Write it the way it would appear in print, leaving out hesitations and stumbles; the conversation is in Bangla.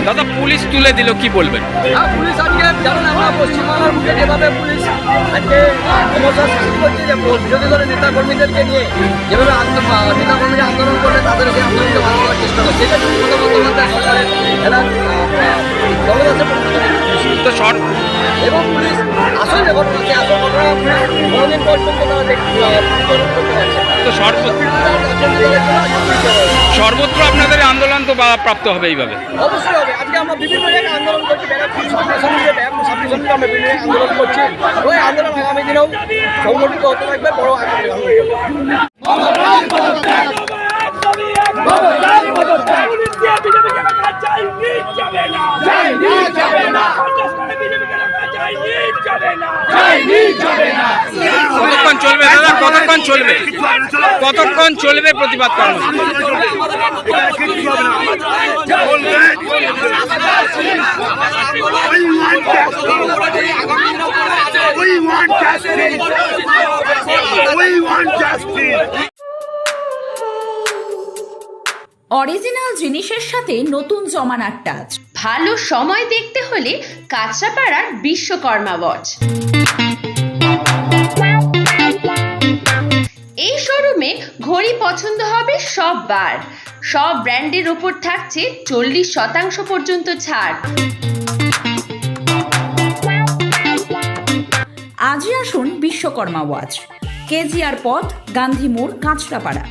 দাদা, পুলিশ তুলে দিল, কি বলবেন? পুলিশ আজকে জানেন আমরা পশ্চিমবাংলার বুকে যেভাবে পুলিশ আজকে সমস্যার সৃষ্টি করছে, যে বিরোধী দলের নেতা কর্মীদেরকে নিয়ে যেভাবে নেতা কর্মীরা আন্দোলন করলে তাদেরকে আন্দোলনকে ভালো করার চেষ্টা করে, সেটা মমতা বন্দ্যোপাধ্যায় সরকারের তো এবং পুলিশ আসল যে ঘটনা আছে, আসল ঘটনা বহুদিন পর্যন্ত তারা করতে পারছে। তো সর্বত্র আপনাদের আন্দোলন তো প্রাপ্ত হবে এইভাবে? অবশ্যই হবে। আজকে আমরা বিভিন্ন জায়গায় আন্দোলন করছি, ব্যারাকপুর সামনে আমরা বিভিন্ন জায়গায় আন্দোলন করছি। ওই আন্দোলন আগামী দিনেও সংগঠিত হতে থাকবে, বড় আকারে হবে। কতক্ষণ চলবে দাদা, কতক্ষণ চলবে, কতক্ষণ চলবে প্রতিবাদ কর্মসূচি? অরিজিনাল জিনিসের সাথে নতুন জমানার টাচ। ভালো সময় দেখতে হলে কাঁচরাপাড়ার বিশ্বকর্মা ওয়াচ। এই শোরুমে ঘড়ি পছন্দ হবে সব বার। সব ব্র্যান্ডের উপর থাকছে 40% পর্যন্ত ছাড়। আজই আসুন বিশ্বকর্মা ওয়াচ, কেজিআর পথ, গান্ধী মোড়, কাঁচরাপাড়া।